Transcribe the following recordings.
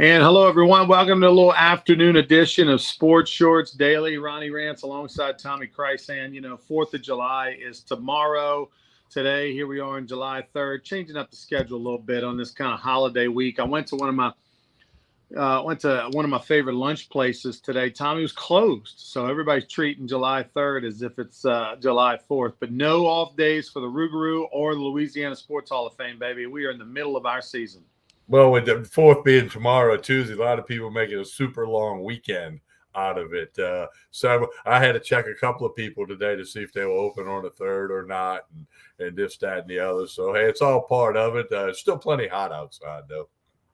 And hello, everyone. Welcome to a little afternoon edition of Sports Shorts Daily. Ronnie Rance alongside Tommy Krysan. 4th of July is tomorrow. Today, here we are on July 3rd, changing up the schedule a little bit on this kind of holiday week. I went to one of my favorite lunch places today. Tommy was closed, so everybody's treating July 3rd as if it's July 4th. But no off days for the Rougarou or the Louisiana Sports Hall of Fame, baby. We are in the middle of our season. Well, with the 4th being tomorrow, Tuesday, a lot of people make it a super long weekend out of it. So I had to check a couple of people today to see if they were open on the 3rd or not, and this, that, and the other. So, hey, it's all part of it. It's still plenty hot outside, though.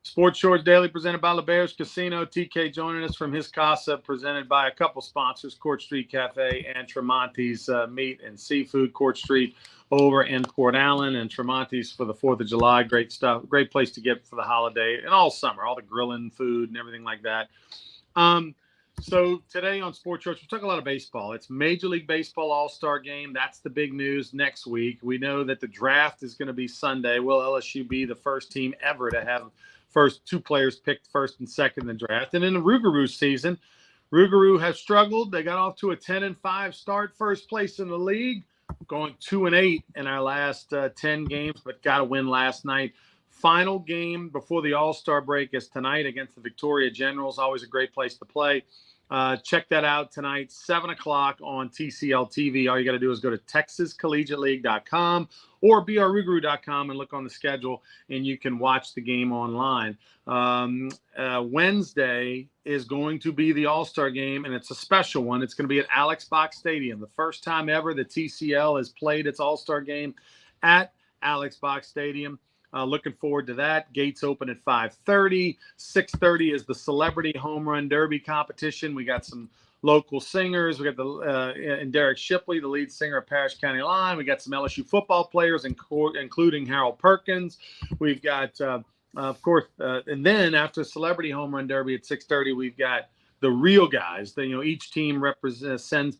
Sports Shorts Daily presented by LeBear's Casino. TK joining us from his casa, presented by a couple sponsors, Court Street Cafe and Tremonti's Meat and Seafood. Court Street over in Port Allen, and Tremonti's for the 4th of July. Great stuff. Great place to get for the holiday and all summer, all the grilling food and everything like that. So today on Sports Shorts, we'll talk a lot of baseball. It's Major League Baseball All-Star Game. That's the big news next week. We know that the draft is going to be Sunday. Will LSU be the first team ever to have first two players picked first and second in the draft? And in the Rougarou season, Rougarou has struggled. They got off to a 10-5 start, first place in the league, going 2-8 in our last 10 games, but got a win last night. Final game before the All-Star break is tonight against the Victoria Generals. Always a great place to play. Check that out tonight, 7 o'clock on TCL TV. All you got to do is go to TexasCollegiateLeague.com or brrougarou.com and look on the schedule, and you can watch the game online. Wednesday is going to be the All-Star game, and it's a special one. It's going to be at Alex Box Stadium. The first time ever the TCL has played its All-Star game at Alex Box Stadium. Looking forward to that. Gates open at 5:30. 6:30 is the Celebrity Home Run Derby competition. We got some local singers. We got and Derek Shipley, the lead singer of Parish County Line. We got some LSU football players, including Harold Perkins. We've got, of course, and then after Celebrity Home Run Derby at 6:30, we've got the real guys. Each team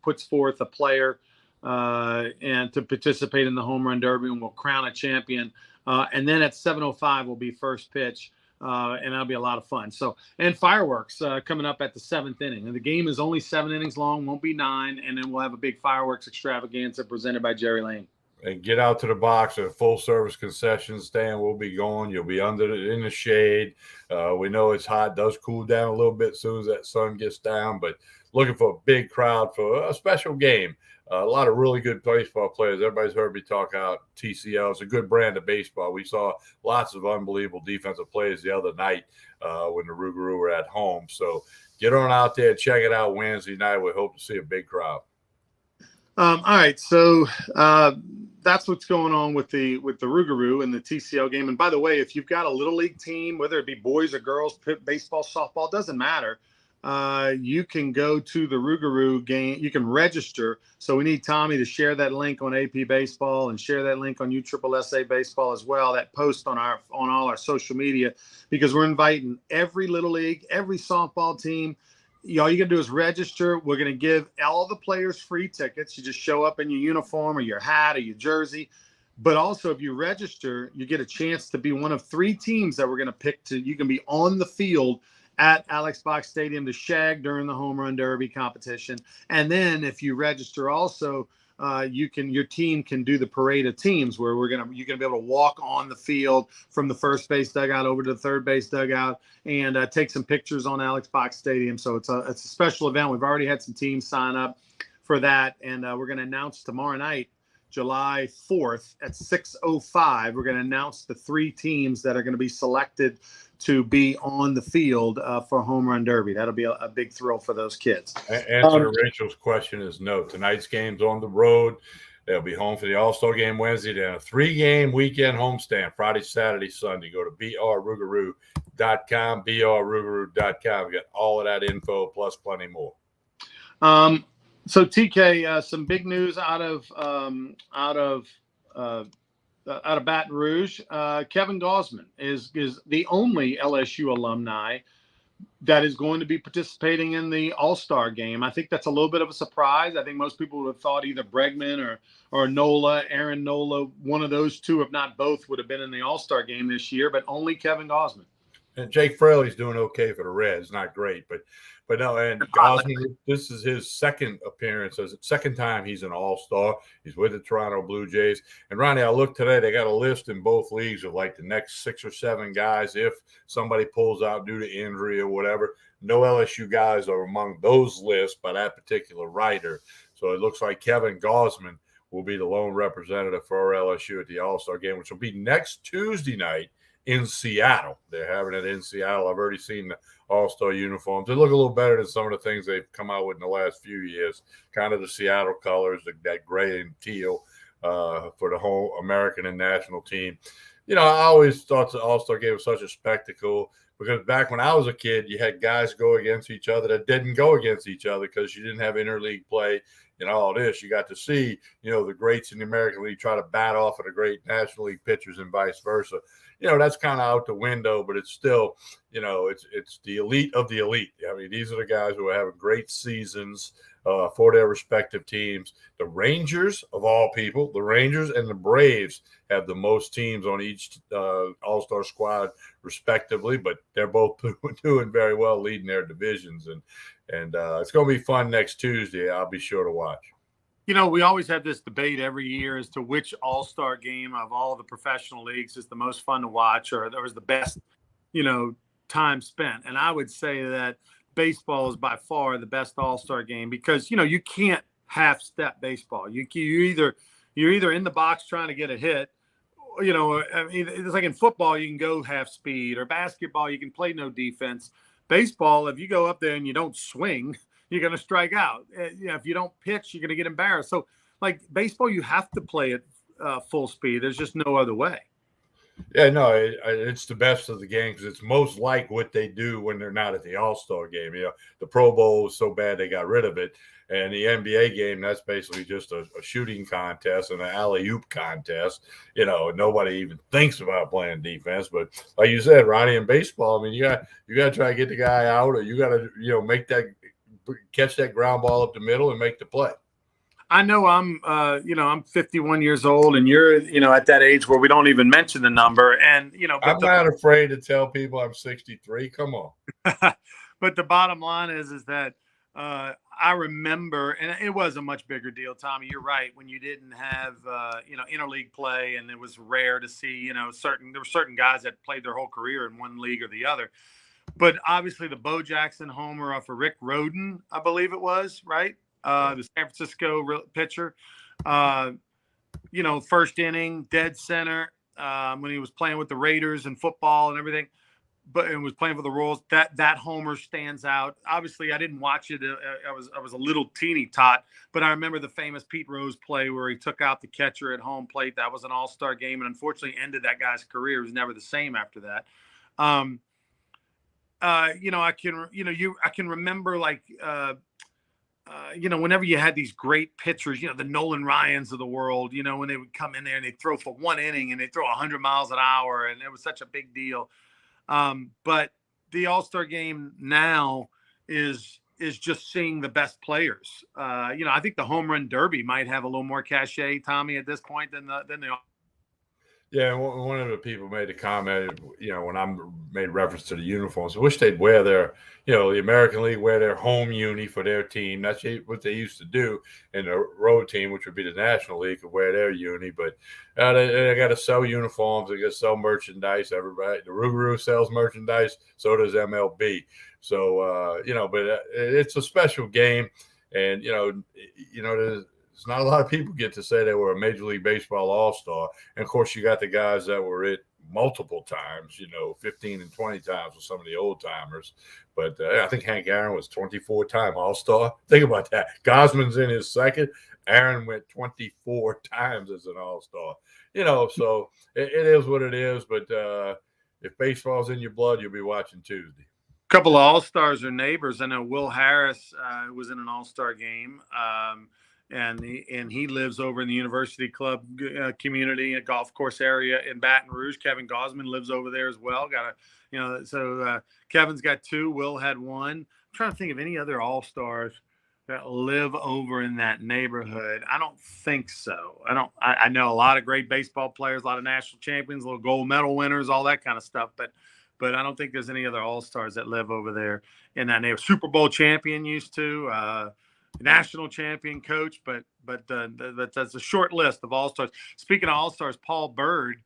puts forth a player and to participate in the Home Run Derby, and we'll crown a champion. And then at 7:05 will be first pitch, and that'll be a lot of fun. So, and fireworks coming up at the 7th inning. And the game is only 7 innings long, won't be 9, and then we'll have a big fireworks extravaganza presented by Jerry Lane. And get out to the box. A full-service concession stand will be going. You'll be in the shade. We know it's hot. It does cool down a little bit as soon as that sun gets down, but looking for a big crowd for a special game. A lot of really good baseball players. Everybody's heard me talk about TCL. It's a good brand of baseball. We saw lots of unbelievable defensive plays the other night when the Rougarou were at home. So get on out there, check it out Wednesday night. We hope to see a big crowd. All right, so that's what's going on with the Rougarou and the TCL game. And by the way, if you've got a little league team, whether it be boys or girls, baseball, softball, doesn't matter. You can go to the Rougarou game. You can register. So we need Tommy to share that link on AP Baseball and share that link on USSSA Baseball as well. That post on all our social media, because we're inviting every little league, every softball team. All you got to do is register. We're going to give all the players free tickets. You just show up in your uniform or your hat or your jersey. But also, if you register, you get a chance to be one of 3 teams that we're going to pick you can be on the field at Alex Box Stadium to shag during the Home Run Derby competition. And then if you register also, your team can do the parade of teams where you're gonna be able to walk on the field from the first base dugout over to the third base dugout and take some pictures on Alex Box Stadium. So it's a special event. We've already had some teams sign up for that, and we're going to announce tomorrow night, July 4th at 6:05. We're going to announce the 3 teams that are going to be selected to be on the field for Home Run Derby. That'll be a big thrill for those kids. Answer to Rachel's question is no. Tonight's game's on the road. They'll be home for the All-Star game Wednesday. Then a 3-game weekend homestand, Friday, Saturday, Sunday. Go to brrougarou.com, brrougarou.com. Get all of that info plus plenty more. So TK, some big news out of Baton Rouge. Kevin Gausman is the only LSU alumni that is going to be participating in the All-Star game. I think that's a little bit of a surprise. I think most people would have thought either Bregman or Nola, Aaron Nola, one of those two, if not both, would have been in the All-Star game this year, but only Kevin Gausman. And Jake Fraley's doing okay for the Reds, not great, but no. And Gosman, this is his second appearance, as second time he's an All-Star. He's with the Toronto Blue Jays. And Ronnie, I looked today; they got a list in both leagues of like the next 6 or 7 guys if somebody pulls out due to injury or whatever. No LSU guys are among those lists by that particular writer. So it looks like Kevin Gosman will be the lone representative for LSU at the All-Star game, which will be next Tuesday night in Seattle. They're having it in Seattle. I've already seen the All-Star uniforms. They look a little better than some of the things they've come out with in the last few years. Kind of the Seattle colors, that gray and teal for the whole American and national team. I always thought the All-Star game was such a spectacle because back when I was a kid, you had guys go against each other that didn't go against each other because you didn't have interleague play and all this. You got to see, the greats in the American League try to bat off of the great National League pitchers and vice versa. That's kind of out the window, but it's still, it's the elite of the elite. I mean, these are the guys who are having great seasons for their respective teams. The Rangers, of all people, the Rangers and the Braves have the most teams on each All-Star squad, respectively, but they're both doing very well, leading their divisions. And it's going to be fun next Tuesday. I'll be sure to watch. We always have this debate every year as to which All-Star game of all the professional leagues is the most fun to watch or is the best, time spent. And I would say that baseball is by far the best All-Star game because, you can't half-step baseball. You're either in the box trying to get a hit, it's like in football, you can go half speed, or basketball, you can play no defense. Baseball, if you go up there and you don't swing, you're going to strike out. If you don't pitch, you're going to get embarrassed. So, like baseball, you have to play at full speed. There's just no other way. Yeah, no, it's the best of the game because it's most like what they do when they're not at the All-Star game. The Pro Bowl was so bad they got rid of it. And the NBA game, that's basically just a shooting contest and an alley-oop contest. Nobody even thinks about playing defense. But like you said, Ronnie, in baseball, I mean, you got to try to get the guy out, or you got to, catch that ground ball up the middle and make the play. I know I'm 51 years old and you're, at that age where we don't even mention the number. And, I'm not afraid to tell people I'm 63. Come on. But the bottom line is that I remember, and it was a much bigger deal, Tommy, you're right. When you didn't have, interleague play, and it was rare to see, there were certain guys that played their whole career in one league or the other. But obviously the Bo Jackson homer off of Rick Rhoden, I believe it was, right? The San Francisco pitcher, first inning, dead center, when he was playing with the Raiders and football and everything, and was playing for the Royals. That homer stands out. Obviously, I didn't watch it. I was a little teeny tot, but I remember the famous Pete Rose play where he took out the catcher at home plate. That was an All-Star game, and unfortunately ended that guy's career. It was never the same after that. I can remember whenever you had these great pitchers, the Nolan Ryans of the world, when they would come in there and they'd throw for one inning and they throw 100 miles an hour, and it was such a big deal. But the All-Star game now is just seeing the best players. I think the home run derby might have a little more cachet, Tommy, at this point than the. Yeah, one of the people made a comment, when I made reference to the uniforms, I wish they'd wear their, the American League wear their home uni for their team. That's what they used to do. And the road team, which would be the National League, could wear their uni. But they got to sell uniforms. They got to sell merchandise. Everybody, the Rougarou sells merchandise. So does MLB. So, but it's a special game. And, there's not a lot of people get to say they were a Major League Baseball All-Star. And, of course, you got the guys that were it multiple times, 15 and 20 times with some of the old-timers. But I think Hank Aaron was 24-time All-Star. Think about that. Gosman's in his second. Aaron went 24 times as an All-Star. So it is what it is. But if baseball's in your blood, you'll be watching Tuesday. A couple of All-Stars are neighbors. I know Will Harris was in an All-Star game. And he lives over in the University Club community, a golf course area in Baton Rouge. Kevin Gosman lives over there as well. Kevin's got 2. Will had 1. I'm trying to think of any other All-Stars that live over in that neighborhood. I don't think so. I know a lot of great baseball players, a lot of national champions, little gold medal winners, all that kind of stuff. But but I don't think there's any other All-Stars that live over there in that neighborhood. Super Bowl champion used to, national champion coach, but that's a short list of All-Stars. Speaking of All-Stars, Paul Bird,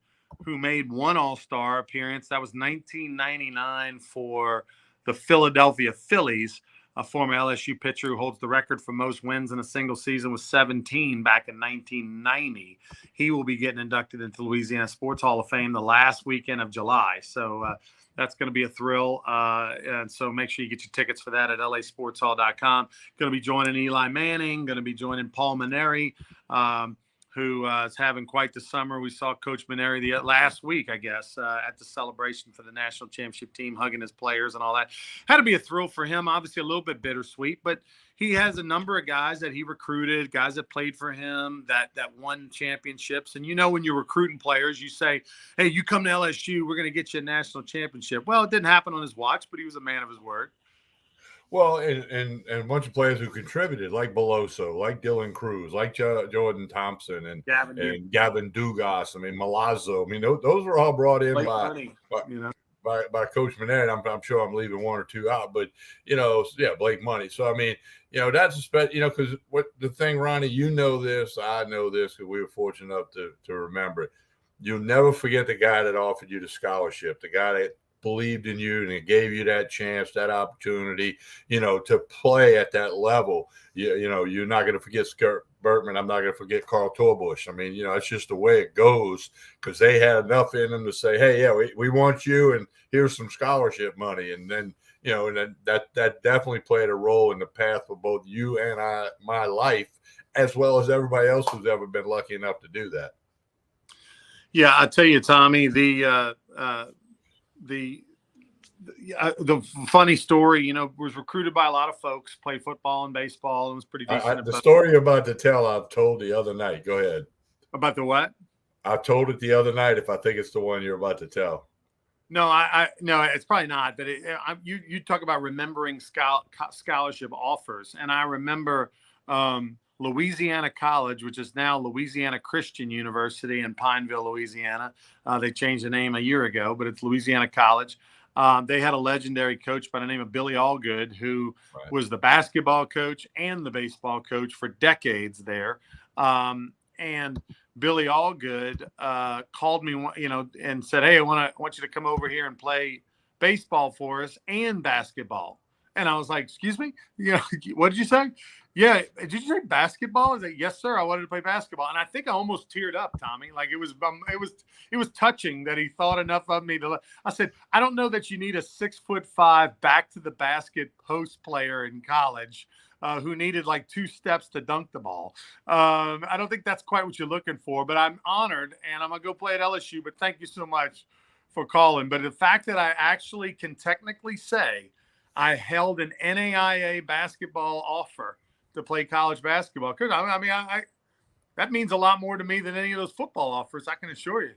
who made one All-Star appearance, that was 1999 for the Philadelphia Phillies. A former LSU pitcher who holds the record for most wins in a single season with 17 back in 1990. He will be getting inducted into Louisiana Sports Hall of Fame the last weekend of July. So that's going to be a thrill. And so make sure you get your tickets for that at lasportshall.com. Going to be joining Eli Manning, going to be joining Paul Maneri, who is having quite the summer. We saw Coach Maneri the last week, I guess, at the celebration for the national championship team, hugging his players and all that. Had to be a thrill for him, obviously a little bit bittersweet, but he has a number of guys that he recruited, guys that played for him, that won championships. And, when you're recruiting players, you say, hey, you come to LSU, we're going to get you a national championship. Well, it didn't happen on his watch, but he was a man of his word. Well, and a bunch of players who contributed, like Beloso, like Dylan Cruz, like Jordan Thompson, and Gavin Dugas. I mean, Milazzo. I mean, those were all brought in by Coach Maneri. I'm sure I'm leaving one or two out, but Blake Money. So I mean, that's because what the thing, Ronnie, this, I know this, because we were fortunate enough to remember it. You'll never forget the guy that offered you the scholarship, the guy that believed in you and it gave you that chance, that opportunity, to play at that level. You're not going to forget Skurt Bertman. I'm not going to forget Carl Torbush. I mean, it's just the way it goes, because they had enough in them to say, hey, yeah, we want you, and here's some scholarship money. And then, and that definitely played a role in the path for both you and my life, as well as everybody else who's ever been lucky enough to do that. Yeah, I tell you, Tommy, the funny story, was recruited by a lot of folks, played football and baseball, and was pretty decent. The story you're about to tell, I've told the other night. Go ahead. About the what? I told it the other night. If I think it's the one you're about to tell. No, no, it's probably not. But you talk about remembering scholarship offers, and I remember Louisiana College, which is now Louisiana Christian University in Pineville, Louisiana. They changed the name a year ago, but it's Louisiana College. They had a legendary coach by the name of Billy Allgood, who was the basketball coach and the baseball coach for decades there. And Billy Allgood called me, and said, hey, I want you to come over here and play baseball for us and basketball. And I was like, excuse me? What did you say? Yeah. Did you say basketball? I was like, yes, sir. I wanted to play basketball. And I think I almost teared up, Tommy. Like it was touching that he thought enough of me I said, I don't know that you need a 6'5" back to the basket post player in college who needed like 2 steps to dunk the ball. I don't think that's quite what you're looking for, but I'm honored, and I'm going to go play at LSU. But thank you so much for calling. But the fact that I actually can technically say I held an NAIA basketball offer to play college basketball, because I that means a lot more to me than any of those football offers, I can assure you.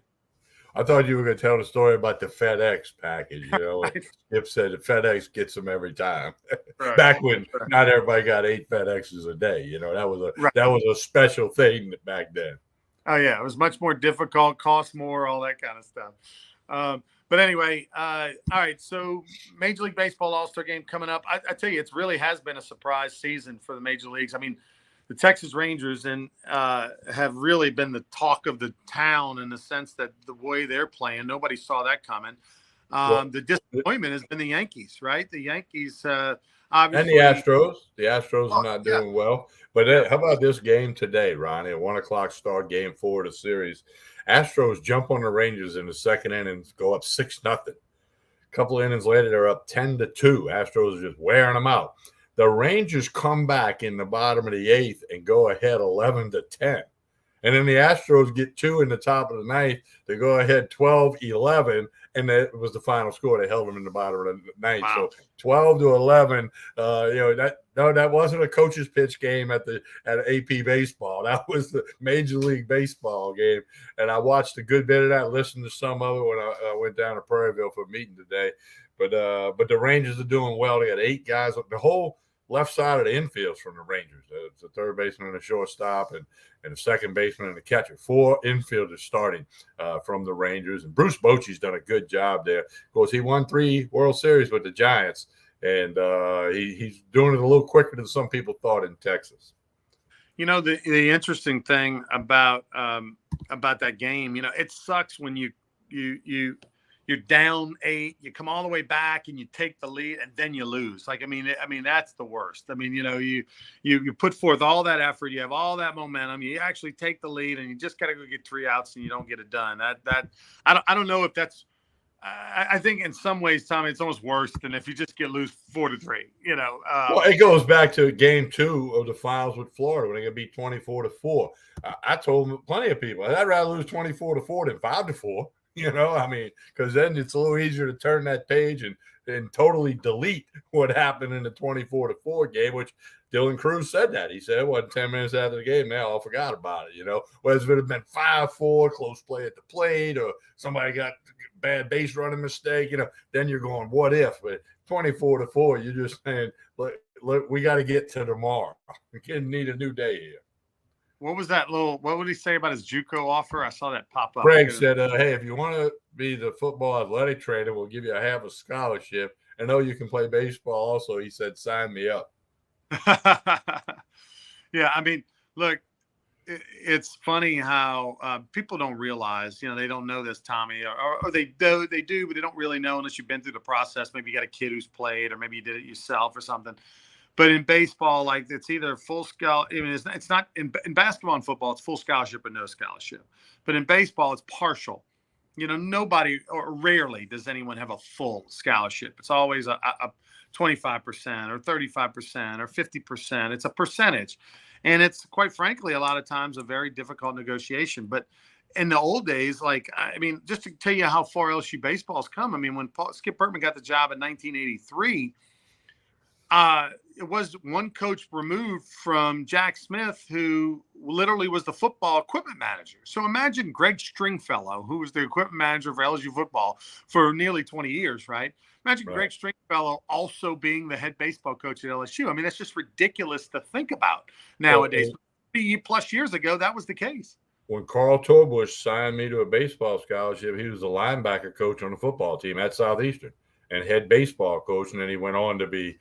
I thought you were going to tell the story about the FedEx package. Skip said the FedEx gets them every time. Right. Back when not everybody got 8 FedExes a day, that was a special thing back then. Oh yeah, it was much more difficult, cost more, all that kind of stuff. But anyway, all right. So Major League Baseball All-Star Game coming up. I tell you, it really has been a surprise season for the major leagues. I mean, the Texas Rangers have really been the talk of the town in the sense that the way they're playing, nobody saw that coming. The disappointment has been the Yankees, right? The Yankees, obviously, and the Astros. The Astros are not doing well. But how about this game today, Ronnie? At 1:00 start, Game 4 of the series. Astros jump on the Rangers in the second inning, go up 6-0. A couple of innings later, they're up 10-2. Astros are just wearing them out. The Rangers come back in the bottom of the 8th and go ahead 11-10. And then the Astros get 2 in the top of the 9th. They go ahead 12-11, and that was the final score. They held them in the bottom of the 9th. Wow. So 12-11. That wasn't a coach's pitch game at AP baseball. That was the Major League Baseball game. And I watched a good bit of that, listened to some of it when I went down to Prairieville for a meeting today. But the Rangers are doing well. They got 8 guys. The whole left side of the infields from the Rangers. It's the third baseman and a shortstop and the second baseman and the catcher. 4 infielders starting from the Rangers. And Bruce Bochy's done a good job there. Of course, he won 3 World Series with the Giants, and he's doing it a little quicker than some people thought in Texas. You know, the interesting thing about that game, you know, it sucks when you're down 8, you come all the way back and you take the lead and then you lose. Like, I mean, that's the worst. I mean, you know, you put forth all that effort, you have all that momentum, you actually take the lead and you just got to go get 3 outs and you don't get it done. I don't know if that's, I think in some ways, Tommy, it's almost worse than if you just lose 4-3. You know, well, it goes back to Game 2 of the finals with Florida when they got beat 24-4. I told plenty of people I'd rather lose 24-4 than 5-4. You know, I mean, because then it's a little easier to turn that page and totally delete what happened in the 24-4 game, which Dylan Cruz said that. He said it wasn't 10 minutes after the game. They all forgot about it, you know. Whereas if it had been 5-4, close play at the plate, or somebody got bad base running mistake, you know, then you're going, what if? But 24-4, you're just saying, look, we got to get to tomorrow. We need a new day here. What was that what would he say about his JUCO offer? I saw that pop up. Greg said, hey, if you want to be the football athletic trainer, we'll give you a half a scholarship. I know you can play baseball also. He said, sign me up. Yeah, I mean, look, it's funny how people don't realize, you know, they don't know this, Tommy, or they do, but they don't really know unless you've been through the process. Maybe you got a kid who's played, or maybe you did it yourself or something. But in baseball, like, it's either full scholarship. I mean, it's not in basketball and football, it's full scholarship or no scholarship. But in baseball, it's partial. You know, nobody, or rarely does anyone have a full scholarship. It's always a 25% or 35% or 50%. It's a percentage. And it's, quite frankly, a lot of times a very difficult negotiation. But in the old days, like, I mean, just to tell you how far LSU baseball's come, I mean, when Skip Bertman got the job in 1983, it was one coach removed from Jack Smith, who literally was the football equipment manager. So imagine Greg Stringfellow, who was the equipment manager for LSU football for nearly 20 years, right? Imagine Greg Stringfellow also being the head baseball coach at LSU. I mean, that's just ridiculous to think about nowadays. 30+ years ago, that was the case. When Carl Torbush signed me to a baseball scholarship, he was the linebacker coach on the football team at Southeastern and head baseball coach. And then he went on to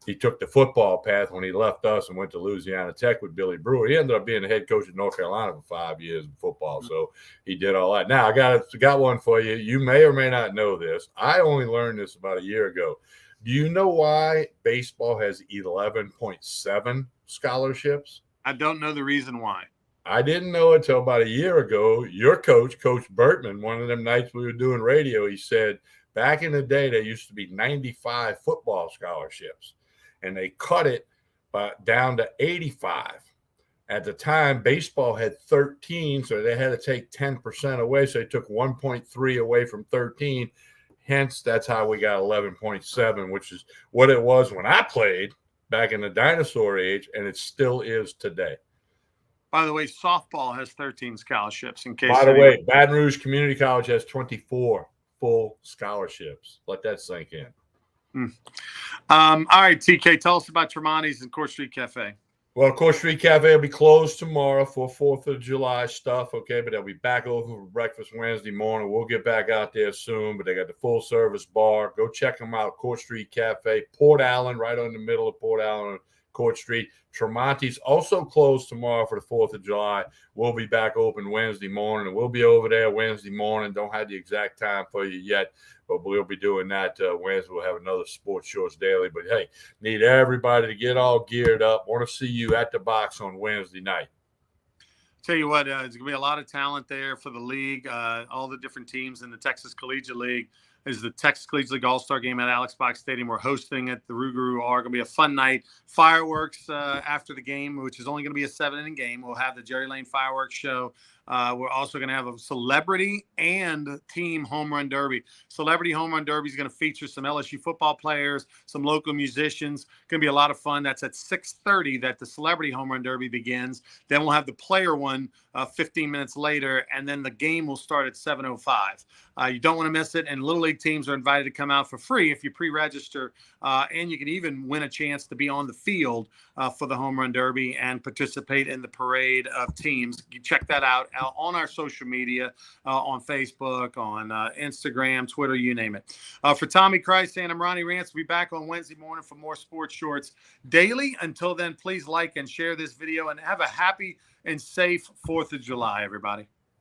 he took the football path when he left us and went to Louisiana Tech with Billy Brewer. He ended up being the head coach at North Carolina for 5 years in football. So he did all that. Now, I got one for you. You may or may not know this. I only learned this about a year ago. Do you know why baseball has 11.7 scholarships? I don't know the reason why. I didn't know it until about a year ago. Your coach, Coach Bertman, one of them nights we were doing radio, he said back in the day there used to be 95 football scholarships. And they cut it down to 85. At the time, baseball had 13, so they had to take 10% away. So they took 1.3 away from 13. Hence, that's how we got 11.7, which is what it was when I played back in the dinosaur age, and it still is today. By the way, softball has 13 scholarships. By the way, Baton Rouge Community College has 24 full scholarships. Let that sink in. All right, TK, tell us about Tremonti's and Court Street Cafe. Well, Court Street Cafe will be closed tomorrow for 4th of July stuff, okay? But they'll be back open for breakfast Wednesday morning. We'll get back out there soon, but they got the full-service bar. Go check them out, Court Street Cafe, Port Allen, right on the middle of Port Allen, Court Street. Tremonti's also closed tomorrow for the 4th of July. We'll be back open Wednesday morning, and we'll be over there Wednesday morning. Don't have the exact time for you yet, but we'll be doing that Wednesday. We'll have another Sports Shorts Daily. But, hey, need everybody to get all geared up. Want to see you at the box on Wednesday night. Tell you what, there's going to be a lot of talent there for the league. All the different teams in the Texas Collegiate League. Is the Texas Collegiate League All-Star Game at Alex Box Stadium. We're hosting at the Rougarou. Going to be a fun night. Fireworks after the game, which is only going to be a 7-inning game. We'll have the Jerry Lane fireworks show We're also going to have a celebrity and team home run derby. Celebrity home run derby is going to feature some LSU football players, some local musicians. Going to be a lot of fun. That's at 6:30 that the celebrity home run derby begins. Then we'll have the player one 15 minutes later, and then the game will start at 7:05. You don't want to miss it. And Little League teams are invited to come out for free if you pre-register, and you can even win a chance to be on the field for the home run derby and participate in the parade of teams. You check that out on our social media, on Facebook, on Instagram, Twitter, you name it. For Tommy Christ and I'm Ronnie Rance. We'll be back on Wednesday morning for more Sports Shorts daily. Until then, please like and share this video and have a happy and safe 4th of July, everybody.